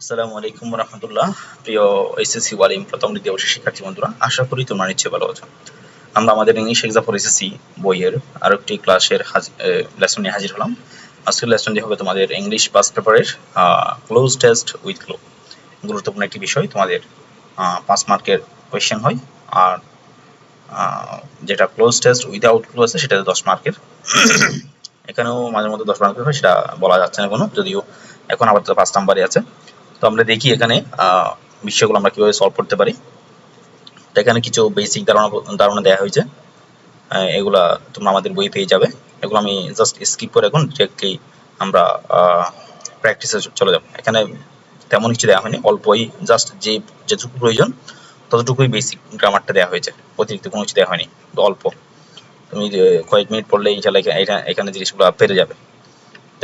আসসালামু আলাইকুম রহমতুল্লাহ। প্রিয় এসএসসি ওয়ালিম প্রথম দ্বিতীয় বর্ষের শিক্ষার্থী বন্ধুরা, আশা করি তোমরা নিশ্চয়ই ভালো আছো। আমরা আমাদের ইংলিশ এক্সাম ফর এসএসসি বইয়ের আরো একটি ক্লাসের লেসন নিয়ে হাজির হলাম। আজকের লেসনটি হবে তোমাদের ইংলিশ পাস পেপারের ক্লোজ টেস্ট উইথ ক্লু। গুরুত্বপূর্ণ একটি বিষয়, তোমাদের 5 মার্কের কোয়েশ্চেন হয়, আর যেটা ক্লোজ টেস্ট উইদাউট ক্লু আছে সেটা 10 মার্কের। এখানেও মাঝে মধ্যে 10 মার্কের হয়, সেটা বলা যাচ্ছে না কোনো, যদিও এখন আবার 5 নাম্বারে আছে। তো আমরা দেখি এখানে বিষয়গুলো আমরা কিভাবে সলভ করতে পারি। তো এখানে কিছু বেসিক ধারণা দেওয়া হয়েছে, এগুলা তোমরা আমাদের বই পেয়ে যাবে। এগুলো আমি জাস্ট স্কিপ করে এখন ডিরেক্টলি আমরা প্র্যাকটিসে চলে যাব। এখানে তেমন কিছু দেওয়া হয়নি, অল্পই জাস্ট যেটুকু প্রয়োজন ততটুকুই বেসিক গ্রামারটা দেওয়া হয়েছে, অতিরিক্ত কোনো কিছু দেওয়া হয়নি, অল্প। তুমি কয়েক মিনিট পড়লে এখানে জিনিসগুলো পেরে যাবে।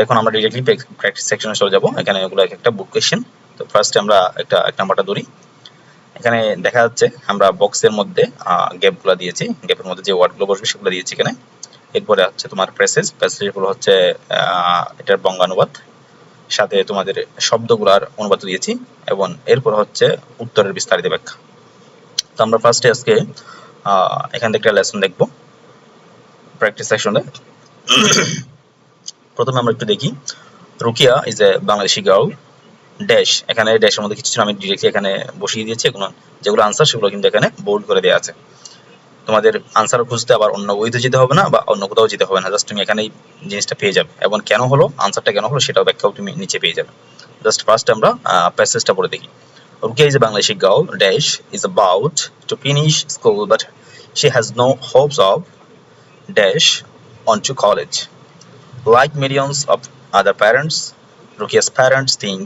এখন আমরা ডিরেক্টলি প্র্যাকটিস সেকশনে চলে যাব। এখানে এগুলো একটা বুক কোয়েশ্চেন। তো ফার্স্টে আমরা এক নাম্বারটা ধরি। এখানে দেখা যাচ্ছে আমরা বক্সের মধ্যে গ্যাপগুলো দিয়েছি, গ্যাপের মধ্যে যে ওয়ার্ডগুলো বসবে সেগুলো দিয়েছি এখানে। এরপরে হচ্ছে তোমার প্যাসেজগুলো হচ্ছে এটার বঙ্গানুবাদ, সাথে তোমাদের শব্দগুলোর অনুবাদ দিয়েছি, এবং এরপর হচ্ছে উত্তরের বিস্তারিত ব্যাখ্যা। তো আমরা ফার্স্টে আজকে এখান থেকে একটা লেসন দেখব প্র্যাকটিস সেকশনে। প্রথমে আমরা একটু দেখি, Rukiya is a Bangladeshi girl dash. এখানে ড্যাশের মধ্যে কিছু ছিল, আমি ডিরেক্টলি এখানে বসিয়ে দিয়েছি। এগুলো যেগুলো আনসার সেগুলো কিন্তু এখানে বোল্ড করে দেওয়া আছে। তোমাদের আনসার খুঁজতে আবার অন্য বইতে যেতে হবে না বা অন্য কোথাও যেতে হবে না, জাস্ট তুমি এখানেই জিনিসটা পেয়ে যাবে, এবং কেন হলো আনসারটা কেন হলো সেটাও ব্যাখ্যাও তুমি নিচে পেয়ে যাবে। জাস্ট ফার্স্ট আমরা প্যাসেজটা পড়ে দেখি। Rukia is a Bangladeshi girl dash is about to finish school but she has no hopes of dash on to college. Like millions of other parents, Rukia's parents think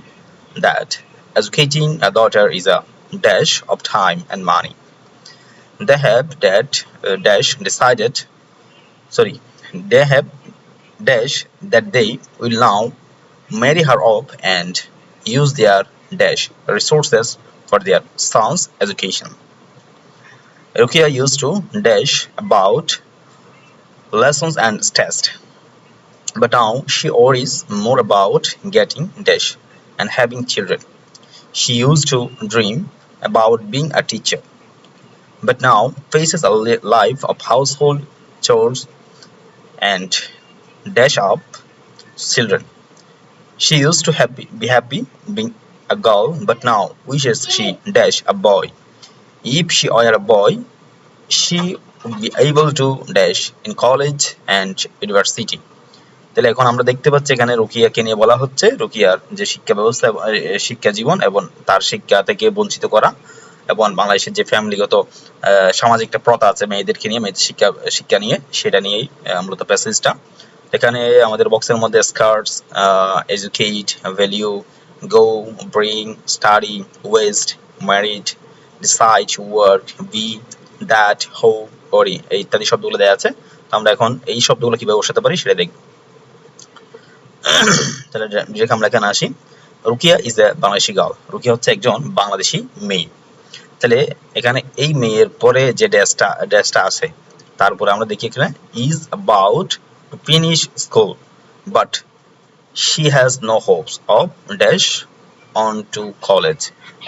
that educating a daughter is a dash of time and money. They have that dash decided, sorry, they have dash that they will now marry her off and use their dash resources for their son's education. Rukia used to dash about lessons and tests, but now she worries more about getting dash and having children. She used to dream about being a teacher, but now faces a life of household chores and dash up children. She used to be happy being a girl, but now wishes she dash a boy. If she were a boy, she would be able to dash in college and university. তাহলে এখন আমরা দেখতে পাচ্ছি এখানে রুকিয়াকে নিয়ে বলা হচ্ছে, রুকিয়ার যে শিক্ষা ব্যবস্থা, শিক্ষা জীবন এবং তার শিক্ষা থেকে বঞ্চিত করা, এবং বাংলাদেশের যে ফ্যামিলিগত সামাজিক একটা প্রথা আছে মেয়েদেরকে নিয়ে, মেয়েদের শিক্ষা নিয়ে, সেটা নিয়েই মূলত প্যাসেজটা। এখানে আমাদের বক্সের মধ্যে scarce, educate, value, go, bring, study, waste, married, decide, work, be, that, hope, worry এই ইত্যাদি শব্দগুলো দেওয়া আছে। তো আমরা এখন এই শব্দগুলো কিভাবে বসাতে পারি সেটা দেখব। তাহলে ডিরেক্ট আমরা এখানে আসি। রুকিয়া ইজ এ বাংলাদেশি গার্ল। রুকিয়া হচ্ছে একজন বাংলাদেশি মেয়ে। তাহলে এখানে এই মেয়ের পরে যে ড্যাশটা আছে, তারপরে আমরা দেখি এখানে is about to finish school but she has no hopes of dash on to college.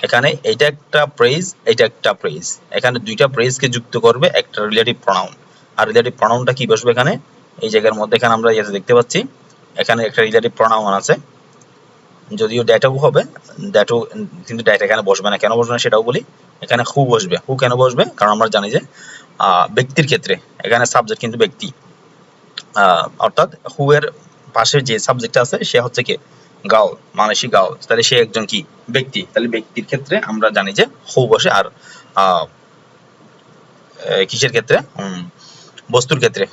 এখানে এটা একটা প্রেজ, এটা একটা প্রেজ, এখানে দুইটা প্রেজকে যুক্ত করবে একটা রিলেটিভ প্রনাউন। আর রিলেটিভ প্রনাউনটা কি বসবে এখানে, এই জায়গার মধ্যে এখানে আমরা দেখতে পাচ্ছি এখানে একটা রিলেটিভ প্রনাউন আছে, যদিও ড্যাটাও হবে, ড্যাটও, কিন্তু ড্যাটা এখানে বসবে না। কেন বসবে না সেটাও বলি। এখানে হু বসবে। হু কেন বসবে? কারণ আমরা জানি যে ব্যক্তির ক্ষেত্রে এখানে সাবজেক্ট কিন্তু ব্যক্তি, অর্থাৎ হু এর পাশে যে সাবজেক্ট আছে সে হচ্ছে কি গার্ল, বাংলাদেশি গার্ল, তাহলে সে একজন কি ব্যক্তি। তাহলে ব্যক্তির ক্ষেত্রে আমরা জানি যে হু বসে। আর কিসের ক্ষেত্রে? বস্তুর ক্ষেত্রে,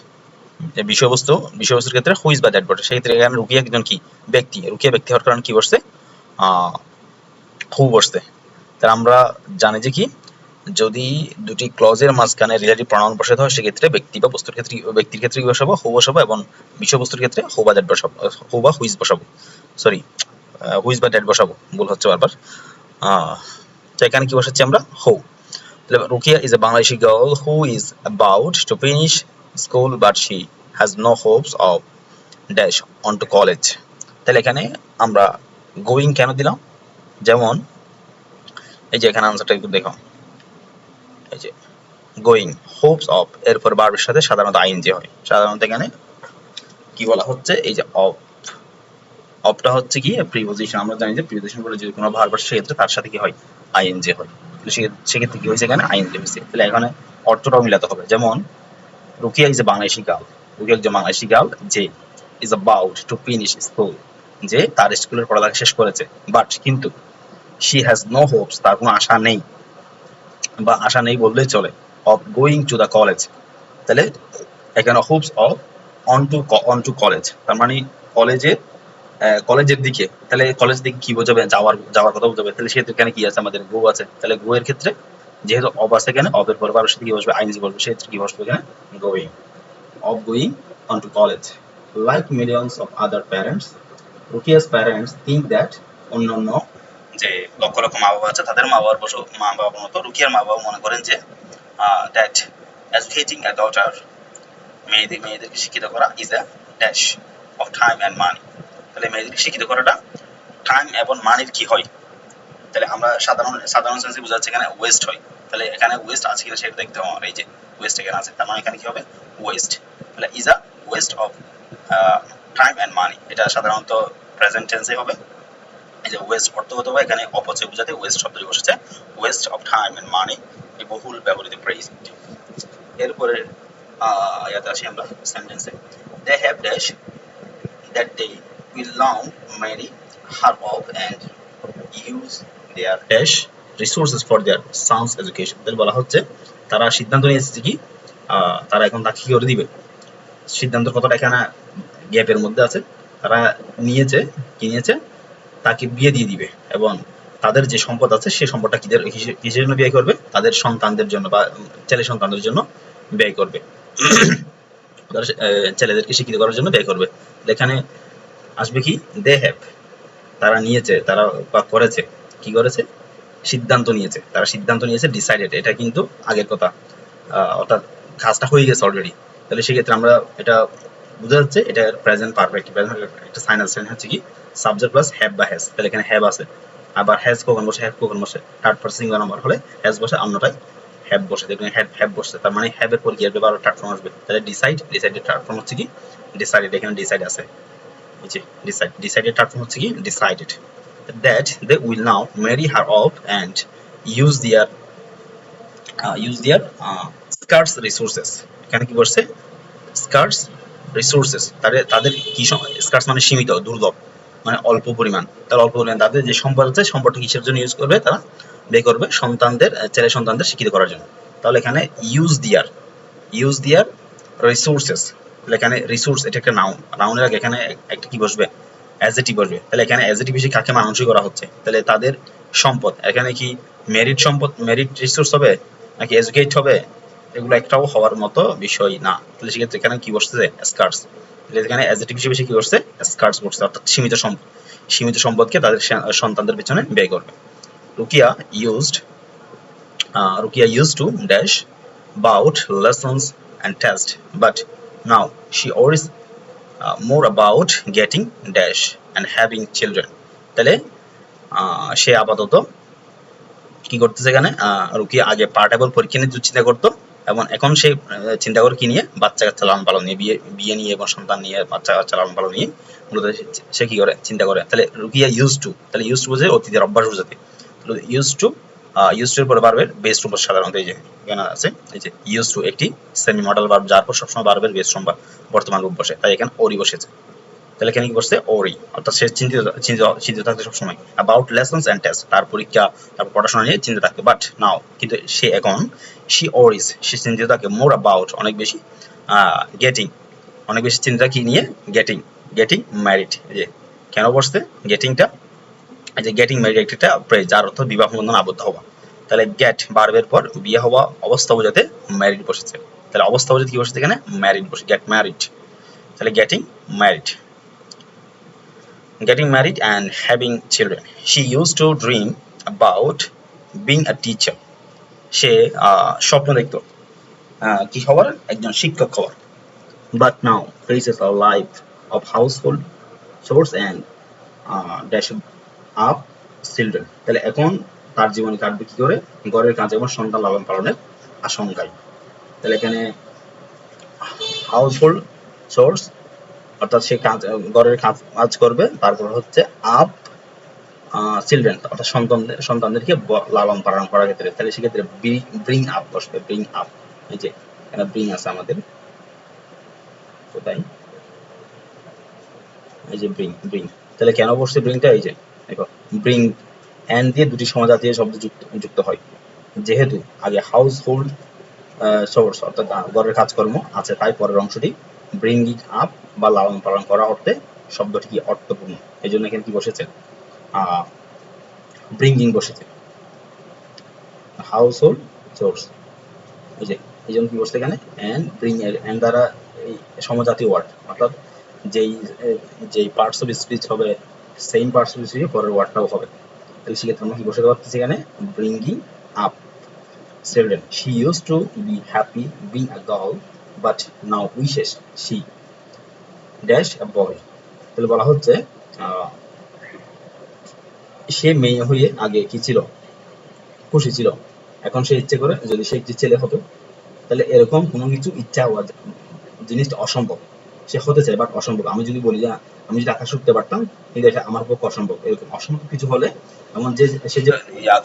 বিষয়বস্তুর ক্ষেত্রে হুইজ বা দ্যাট বসে। সেই ক্ষেত্রে এখানে রুকিয়া একজন কি ব্যক্তি, রুকিয়া ব্যক্তি হওয়ার কারণে কি বসছে? হু বসছে। তাহলে আমরা জানি যে কি, যদি দুটি ক্লজের মাঝখানে রিলেটিভ প্রনাউন বসাতে হয় সেক্ষেত্রে ব্যক্তি বা বস্তুর ক্ষেত্রে, ব্যক্তির ক্ষেত্রে কি বসাবো? হু বসাবো, এবং বিষয়বস্তুর ক্ষেত্রে হু বা দ্যাট বসাবো, হু বা হুইজ বসাবো, সরি হুইজ বা দ্যাট বসাবো, ভুল হচ্ছে বারবার। তো এখানে কি বসাচ্ছি আমরা? হু। Rukia is a Bangladeshi girl who is about to finish school but she has no hopes of dash on to college. তাহলে এখানে আমরা গোয়িং কেন দিলাম? যেমন এই যে এখানে আনসারটা একটু দেখো, এই যে গোয়িং, হোপস অফ, এরপর ভার্বের সাথে সাধারণত আইএনজি হয়। সাধারণত এখানে কি বলা হচ্ছে, এই যে অফ, অফটা হচ্ছে কি প্রিপোজিশন। আমরা জানি যে প্রিপোজিশন বলে যদি কোনো ভার্ব আসে সেক্ষেত্রে তার সাথে কি হয়, আইএনজি হয়। সেক্ষেত্রে কি হয়েছে এখানে আইএনজি হয়েছে। তাহলে এখানে অর্থটাও মিলাতে হবে। যেমন রুকিয়া ইজ এ বাংলাদেশি গার্ল, রুকিয়া একজন বাংলাদেশি গার্ল যে is about to finish school, যে তার স্কুলের পড়ালেখা শেষ করেছে, বাট কিন্তু শি হ্যাজ নো হোপস, তার কোনো আশা নেই বা আশা নেই বললেই চলে, of going to the college. তাহলে এখানে Hopes of on to college, তার মানে কলেজে কলেজের দিকে। তাহলে কলেজ দিকে কি বোঝাবে, যাওয়ার যাওয়ার কথা বোঝাবে। তাহলে সেহেতু এখানে কি আছে, আমাদের গো আছে। তাহলে গো এর ক্ষেত্রে যেহেতু অফ আছে এখানে, অফের পর ভার্বের সাথে কি বসবে, আইএনজি বসবে, সেক্ষেত্রে কি বসবে এখানে going, of going on to college. Like millions of other parents, Rukiya's parents think that, অন্যান্য যে লক্ষ লক্ষ মা বাবা আছে তাদের মা বাবার মতো রুকিয়ার মা বাবা মনে করেন যে দ্যাট এডুকেটিং আ ডটার, মেয়েদেরকে শিক্ষিত করা is a dash of time and money. তাহলে মেয়েদেরকে শিক্ষিত করাটা টাইম এবং মানির কি হয়। তাহলে আমরা সাধারণ সেন্সে বোঝা যাচ্ছে এখানে ওয়েস্ট হয়। তাহলে এখানে ওয়েস্ট আছে কিনা সেটা দেখতে হবে আমার। এই যে ওয়েস্ট এখানে আছে, তার মানে এখানে কি হবে ওয়েস্ট। তাহলে is a West of time and money, এটা সাধারণত প্রেজেন্ট টেন্সে হবে। এই যে ওয়েস্ট অর্থগতভাবে এখানে অপচয় বোঝাতে ওয়েস্ট শব্দটি বসেছে, waste of time and money, এই বহুল ব্যবহৃত ফ্রেজ। এরপরে ইয়াতে আসি আমরা সেন্টেন্সে। They have dash that they will now marry her off and use their dash resources for their sons education. তাহলে বলা হচ্ছে তারা সিদ্ধান্ত নিয়েছে কি তারা এখন তাকে কি করে দিবে। সিদ্ধান্তের কথাটা এখানে গ্যাপের মধ্যে আছে। তারা নিয়েছে, কি নিয়েছে, তাকে বিয়ে দিয়ে দিবে এবং তাদের যে সম্পদ আছে সেই সম্পদটা কিসের জন্য ব্যয় করবে, তাদের সন্তানদের জন্য বা ছেলে সন্তানদের জন্য ব্যয় করবে। ছেলেদেরকে শিক্ষিত করার জন্য ব্যয় করবে। এখানে আসবে কি দে হ্যাভ, তারা নিয়েছে, তারা বা করেছে, কি করেছে, সিদ্ধান্ত নিয়েছে, তারা সিদ্ধান্ত নিয়েছে, ডিসাইডেড, এটা কিন্তু আগের কথা, অর্থাৎ কাজটা হয়ে গেছে অলরেডি। তাহলে সেক্ষেত্রে আমরা এটা বোঝা যাচ্ছে এটা প্রেজেন্ট পারফেক্ট। একটা সাইনাল সেন্স হচ্ছে কি সাবজেক্ট প্লাস হ্যাভ বা হ্যাজ। তাহলে এখানে হ্যাভ আছে, আবার হ্যাজ কখন বসে, হ্যাভ কখন বসে, থার্ড পারসন সিঙ্গুলার নাম্বার হলে হ্যাজ বসে, অন্যটায় হ্যাভ বসে। দেখবেন হ্যাভ বসছে, তার মানে হ্যাভ এর পর কি আসবে, আবার থার্ড ফর্ম আসবে। তাহলে ডিসাইডের থার্ড ফর্ম হচ্ছে কি ডিসাইডেড, এখানে ডিসাইড আছে, এই যে ডিসাইডের থার্ড ফর্ম হচ্ছে কি decided. That they will now marry her off and use their scarce resources. এখানে কি বলছে, স্কার্স রিসোর্সেস, তাদের কি, স্কার্স মানে সীমিত, দুর্লভ, মানে অল্প পরিমাণ। তার অল্প পরিমাণ তাদের যে সম্পদ আছে, সম্পদটা কিসের জন্য ইউজ করবে, তারা ব্যয় করবে সন্তানদের, ছেলে সন্তানদের শিক্ষিত করার জন্য। তাহলে এখানে ইউজ দিয়ার রিসোর্সেস। তাহলে এখানে রিসোর্স এটা একটা নাউন, নাউনের আগে এখানে একটা কি বসবে, অ্যাডজেক্টিভ বসবে। তাহলে এখানে অ্যাডজেক্টিভ হিসেবে কাকে মানুষই করা হচ্ছে, তাহলে তাদের সম্পদ এখানে কি মেরিট সম্পদ, মেরিট রিসোর্স হবে নাকি এডুকেট হবে, এগুলো একটাও হওয়ার মতো বিষয় না। তাহলে সেক্ষেত্রে এখানে কি বসছে, স্কার্স। তাহলে এখানে অ্যাডজেক্টিভ হিসেবে কি বসছে, স্কার্স বসছে, অর্থাৎ সীমিত সম্পদ, সীমিত সম্পদকে তাদের সন্তানদের পেছনে ব্যয় করবে। রুকিয়া used to dash about lessons and tests, but now she worries more about getting dash and having children. তাহলে সে আপাতত কি করতেছে এখানে, রুকিয়া আগে পার্টেবল পরীক্ষা নিয়ে চিন্তা করতো এবং এখন সে চিন্তা করে কি নিয়ে, বাচ্চা কাচ্চা লালন পালন নিয়ে, বিয়ে নিয়ে এবং সন্তান নিয়ে, বাচ্চা কাচ্চা লালন পালন নিয়ে মূলত সে কি করে, চিন্তা করে। তাহলে রুকিয়া ইউজ টু, তাহলে ইউজ টু বোঝে অতীতের অভ্যাস বোঝাতে। ইউজ টু এর পরে ভার্বের বেস রূপ সাধারণত এই যে এখানে আছে, এই যে ইউজ টু একটি সেমি মডেল ভার্ব, যার পর সবসময় ভার্বের বেস রূপ বা বর্তমান রূপ বসে, তাই এখানে ওরি বসেছে। তাহলে এখানে কি বসছে, ওরি, অর্থাৎ সে চিন্তিত থাকতে সবসময় অ্যাবাউট লেসন্স এন্ড টেস্ট, তার পরীক্ষা, তারপর পড়াশোনা নিয়ে চিন্তা থাকতে। বাট নাও, কিন্তু সে এখন, সি ওরিস, সে চিন্তিত থাকে, মোর অ্যাবাউট, অনেক বেশি, গেটিং, অনেক বেশি চিন্তা কি নিয়ে, গেটিং ম্যারিড। যে কেন বসছে গেটিংটা, এই যে গেটিং ম্যারিড একটা ফ্রেজ, যার অর্থ বিবাহ বন্ধনে আবদ্ধ হওয়া। তাহলে গেট ভার্বের পর বিয়ে হওয়া অবস্থা বোঝাতে ম্যারিড বসেছে। তাহলে অবস্থা বোঝাতে কি বসেছে এখানে, ম্যারিড বসে, গেট ম্যারিড। তাহলে getting married and having children. She used to dream about being a teacher. সে স্বপ্ন দেখতো কি হওয়ার, একজন শিক্ষক হওয়ার। But now faces a life of household chores and dash up children. তাহলে এখন তার জীবনে কাটবে কি করে? ঘরের কাজ এবং সন্তান লালন পালনের আশঙ্কায়। তাহলে এখানে হাউসহোল্ড সোর্স অর্থাৎ সে কাজ ঘরের কাজ করবে, তারপর হচ্ছে আপ চিলড্রেন অর্থাৎ সন্তানদেরকে লালন পালন করার ক্ষেত্রে, তাহলে সেক্ষেত্রে ব্রিং আপ বসবে, ব্রিং আপ। এই যে এখানে ব্রিং আছে আমাদের, কোথায়, এই যে ব্রিং ব্রিং। তাহলে কেন বসছে ব্রিংটা? এই যে দেখো ব্রিং অ্যান্ড দিয়ে দুটি সমজাতীয় শব্দ যুক্ত হয়, যেহেতু আগে হাউস হোল্ড সোর্স অর্থাৎ ঘরের কাজকর্ম আছে, তাই পরের অংশটি ব্রিঙ্গিং আপ বা লালন পালন করা অর্থে শব্দটি কি অর্থপূর্ণ। এই জন্য এখানে কি বসেছে? ব্রিঙ্গিং বসেছে, হাউস হোল্ড সোর্স। এই যে এই জন্য কি বসছে এখানে অ্যান্ড ব্রিং, অ্যান্ড দ্বারা এই সমজাতীয় ওয়ার্ড, অর্থাৎ যেই যেই পার্টস অফ স্পিচ হবে সেম পার্টস অফ স্পিচ পরের ওয়ার্ডটাও হবে। তাহলে সেক্ষেত্রে আমরা কি বসাতে পারতেছি এখানে? Bringing up children. She used to be happy being a girl, but now wishes she dash a boy. তাহলে বলা হচ্ছে সে মেয়ে হয়ে আগে কি ছিল? খুশি ছিল, এখন সে ইচ্ছে করে যদি সে একটি ছেলে হতো। তাহলে এরকম কোনো কিছু ইচ্ছা হওয়া জিনিসটা অসম্ভব, সে হতে চায় বাট অসম্ভব। আমি যদি বলি যে আমি যদি আকাশ উঠতে পারতাম, কিন্তু এটা আমার পক্ষে অসম্ভব, এরকম অসম্ভব কিছু হলে এমন যে সে যে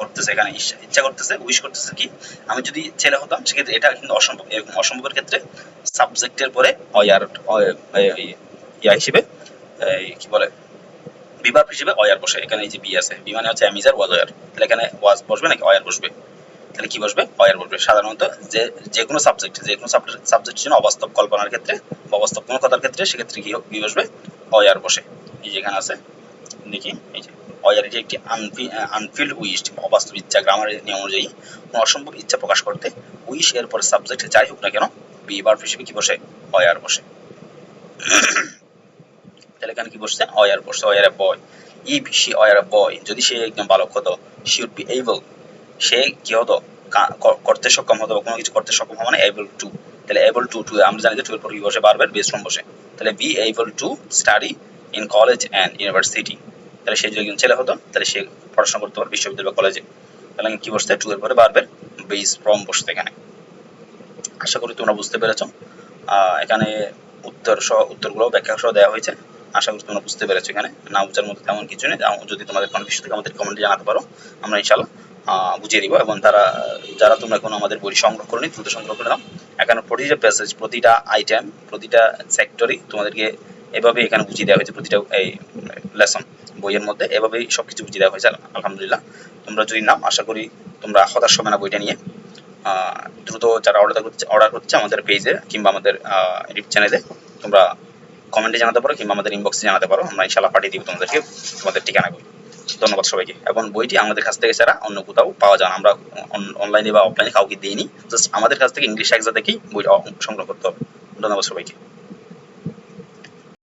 করতেছে এখানে ইচ্ছা করতেছে, উইশ করতেছে কি আমি যদি ছেলে হতাম, সেক্ষেত্রে এটা কিন্তু অসম্ভব। এরকম অসম্ভবের ক্ষেত্রে সাবজেক্টের পরে অয়ার ইয়া হিসেবে কি বলে বিভাব হিসেবে অয়ার বসে। এখানে এই যে বি আছে, বি মানে হচ্ছে অ্যামিজার ওয়াজ অয়ার, তাহলে এখানে ওয়াজ বসবে নাকি অয়ার বসবে? তাহলে কি বসবে? অয়ার বসবে। সাধারণত যে কোনো সাবজেক্টের জন্য অবাস্তব কল্পনার ক্ষেত্রে বা অবাস্তব কোনো কথার ক্ষেত্রে সেক্ষেত্রে কি বসবে? অয়ার বসে। এই যে এখানে আছে দেখি, এই যে অয়ার এটি একটি আনফিল্ড উইশ, অবাস্তব ইচ্ছা। গ্রামারের নিয়ম অনুযায়ী কোনো অসম্ভব ইচ্ছা প্রকাশ করতে উইশ এর পরে সাবজেক্টে যাই হোক না কেন বি ভার্ব হিসেবে কি বসে? অয়ার বসে। তাহলে এখানে কি বসছে? অয়ার বসছে, were a boy. If she were a boy, যদি সে একদম বালক হতো, শি উড বি এবল, সে কি হতো? করতে সক্ষম হতো, কোনো কিছু করতে সক্ষম হবে, মানে এবল টু। তাহলে এবল টু আমরা জানি যে টু এর পর কি বসে? ভার্বের বেস ফর্ম বসে। তাহলে be able to study in college and university. তাহলে সে যদি একজন ছেলে হতো, তাহলে সে পড়াশোনা করতে পারবে বিশ্ববিদ্যালয় বা কলেজে। তাহলে কি বসছে? টু এর পরে ভার্বের বেস ফর্ম বসছে এখানে। আশা করি তোমরা বুঝতে পেরেছো। এখানে উত্তরগুলো ব্যাখ্যা সহ দেওয়া হয়েছে। আশা করি তোমরা বুঝতে পেরেছো। এখানে না বোঝার মতো তেমন কিছু নেই। যদি তোমাদের কনফিউশন থাকে আমাদের কমেন্টে জানাতে পারো, আমরা ইনশাআল্লাহ বুঝিয়ে দিব। এবং যারা তোমরা এখন আমাদের বই সংগ্রহ করনি, দ্রুত সংগ্রহ করে নাও। এখানে প্রতিটা প্যাসেজ, প্রতিটা আইটেম, প্রতিটা সেক্টরই তোমাদেরকে এভাবে এখানে বুঝিয়ে দেওয়া হয়েছে। প্রতিটা এই লেসন বইয়ের মধ্যে এভাবেই সবকিছু বুঝিয়ে দেওয়া হয়েছে। আলহামদুলিল্লাহ, তোমরা যদি নাও, আশা করি তোমরা হতাশ হবে না বইটা নিয়ে। দ্রুত যারা অর্ডার করছে আমাদের পেজে কিংবা আমাদের ইউটিউব চ্যানেলে, তোমরা কমেন্টে জানাতে পারো কিংবা আমাদের ইনবক্সে জানাতে পারো, আমরা ইনশাআল্লাহ পাঠিয়ে দিব তোমাদেরকে তোমাদের ঠিকানা বই। ধন্যবাদ সবাইকে। এবং বইটি আমাদের কাছ থেকে ছাড়া অন্য কোথাও পাওয়া যায় না, আমরা অনলাইনে বা অফলাইনে কাউকে দিইনি, জাস্ট আমাদের কাছ থেকে ইংলিশ এক্সা থেকেই বইটা সংগ্রহ করতে হবে। ধন্যবাদ সবাইকে।